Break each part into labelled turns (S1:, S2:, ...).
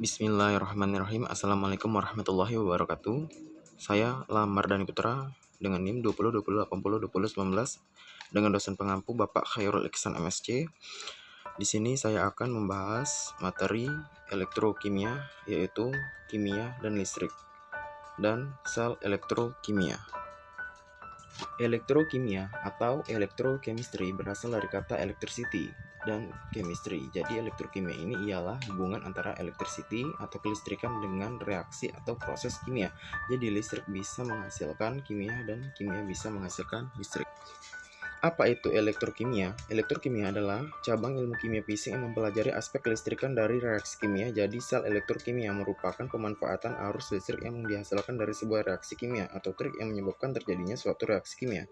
S1: Bismillahirrahmanirrahim. Assalamualaikum warahmatullahi wabarakatuh. Saya Lamardani Putra dengan NIM 2020802019 dengan dosen pengampu Bapak Khairul Ihsan MSc. Di sini saya akan membahas materi elektrokimia, yaitu kimia dan listrik dan sel elektrokimia. Elektrokimia atau electrochemistry berasal dari kata electricity dan chemistry. Jadi elektrokimia ini ialah hubungan antara electricity atau kelistrikan dengan reaksi atau proses kimia. Jadi listrik bisa menghasilkan kimia dan kimia bisa menghasilkan listrik. Apa itu elektrokimia? Elektrokimia adalah cabang ilmu kimia fisik yang mempelajari aspek kelistrikan dari reaksi kimia. Jadi sel elektrokimia merupakan pemanfaatan arus listrik yang dihasilkan dari sebuah reaksi kimia atau trik yang menyebabkan terjadinya suatu reaksi kimia.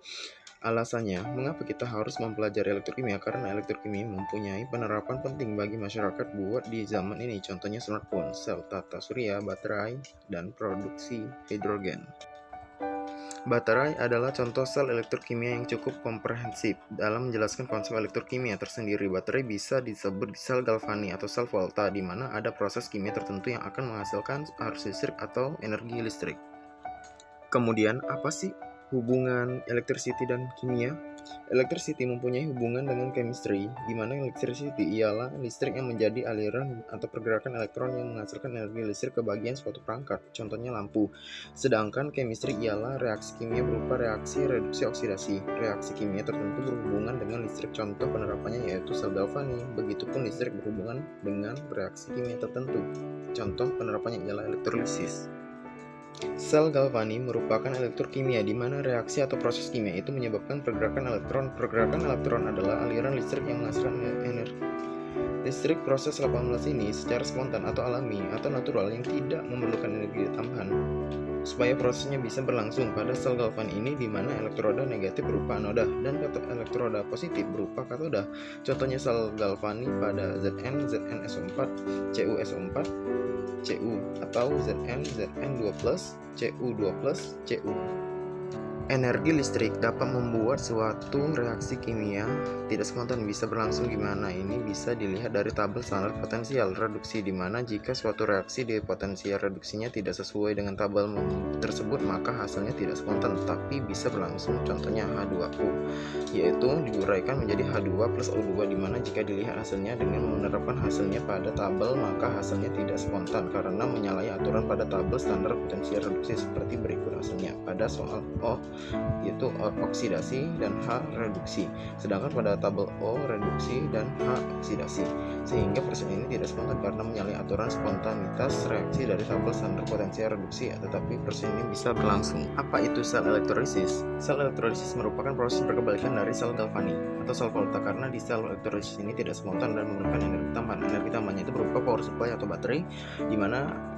S1: Alasannya, mengapa kita harus mempelajari elektrokimia? Karena elektrokimia mempunyai penerapan penting bagi masyarakat buat di zaman ini. Contohnya smartphone, sel tata surya, baterai, dan produksi hidrogen. Baterai adalah contoh sel elektrokimia yang cukup komprehensif. Dalam menjelaskan konsep elektrokimia tersendiri, baterai bisa disebut sel galvani atau sel volta, di mana ada proses kimia tertentu yang akan menghasilkan arus listrik atau energi listrik. Kemudian, apa sih hubungan electricity dan kimia? Electricity mempunyai hubungan dengan chemistry, di mana electricity ialah listrik yang menjadi aliran atau pergerakan elektron yang menghasilkan energi listrik ke bagian suatu perangkat, contohnya lampu. Sedangkan chemistry ialah reaksi kimia berupa reaksi reduksi oksidasi. Reaksi kimia tertentu berhubungan dengan listrik, contoh penerapannya yaitu sel galvani. Begitupun listrik berhubungan dengan reaksi kimia tertentu. Contoh penerapannya ialah elektrolisis. Sel galvani merupakan elektrokimia di mana reaksi atau proses kimia itu menyebabkan pergerakan elektron. Pergerakan elektron adalah aliran listrik yang menghasilkan energi. Listrik proses 18 ini secara spontan atau alami atau natural yang tidak memerlukan energi tambahan supaya prosesnya bisa berlangsung. Pada sel galvani ini di mana elektroda negatif berupa anoda dan elektroda positif berupa katoda. Contohnya sel galvani pada Zn, ZnSO4, CuSO4, Cu atau Zn, Zn2+, Cu2+, Cu. Energi listrik dapat membuat suatu reaksi kimia tidak spontan bisa berlangsung. Gimana ini bisa dilihat dari tabel standar potensial reduksi, di mana jika suatu reaksi di potensial reduksinya tidak sesuai dengan tabel tersebut maka hasilnya tidak spontan tapi bisa berlangsung. Contohnya H2O, yaitu diuraikan menjadi H2 plus O2, di mana jika dilihat hasilnya dengan menerapkan hasilnya pada tabel maka hasilnya tidak spontan karena menyalahi aturan pada tabel standar potensial reduksi seperti berikut hasilnya pada soal O, yaitu oksidasi dan H reduksi, sedangkan pada tabel O reduksi dan H oksidasi, sehingga proses ini tidak spontan karena menyalahi aturan spontanitas reaksi dari tabel standar potensial reduksi, tetapi proses ini bisa berlangsung. Apa itu sel elektrolisis? Sel elektrolisis merupakan proses berkebalikan dari sel galvani atau sel volta, karena di sel elektrolisis ini tidak spontan dan memerlukan energi tambahan. Energi tambahannya itu berupa power supply atau baterai, di mana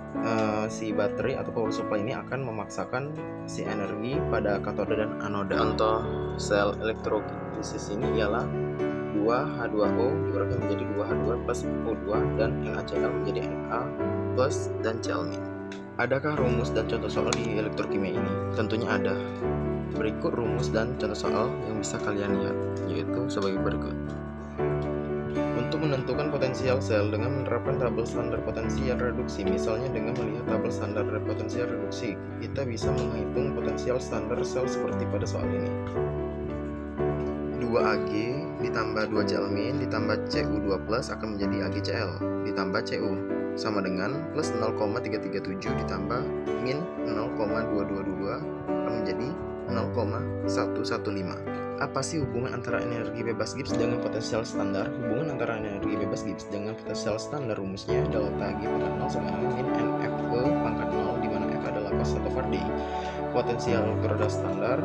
S1: si baterai atau power supply ini akan memaksakan si energi pada katoda dan anoda. Contoh sel elektrolisis ini ialah 2H2O diuraikan menjadi 2H2 plus O2 dan NaCl menjadi Na plus dan Cl-. Adakah rumus dan contoh soal di elektrokimia ini? Tentunya ada. Berikut rumus dan contoh soal yang bisa kalian lihat, yaitu sebagai berikut. Untuk menentukan potensial sel dengan menerapkan tabel standar potensial reduksi, misalnya dengan melihat tabel standar potensial reduksi, kita bisa menghitung potensial standar sel seperti pada soal ini. 2Ag ditambah 2 Cl- ditambah Cu2+ akan menjadi AgCl ditambah Cu sama dengan plus 0,337 ditambah min 0,222 akan menjadi 0,115. Apa sih hubungan antara energi bebas Gibbs dengan potensial standar? Hubungan antara energi bebas Gibbs dengan potensial standar rumusnya delta G pangkat 0 sama dengan min NF ke pangkat 0, di mana F adalah cos 1 Faraday. Potensial elektroda standar,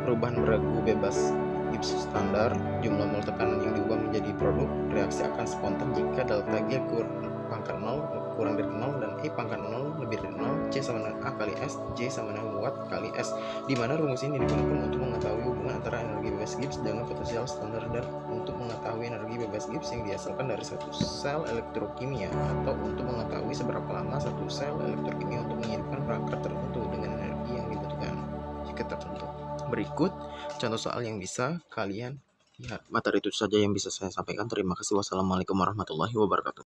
S1: perubahan beragu bebas Gibbs standar, jumlah mol tekanan yang diubah menjadi produk, reaksi akan spontan jika delta G pangkat 0 kurang dari 0 dan E pangkat 0 lebih dari 0, C sama dengan A kali S, J sama dengan Watt kali S, di mana rumus ini digunakan untuk mengetahui hubungan antara energi bebas Gibbs dengan potensial standar dan untuk mengetahui energi bebas Gibbs yang dihasilkan dari satu sel elektrokimia, atau untuk mengetahui seberapa lama satu sel elektrokimia untuk mengirimkan perangkat tertentu dengan energi yang dibutuhkan jika tertentu. Berikut contoh soal yang bisa kalian lihat. Materi itu saja yang bisa saya sampaikan. Terima kasih. Wassalamualaikum warahmatullahi wabarakatuh.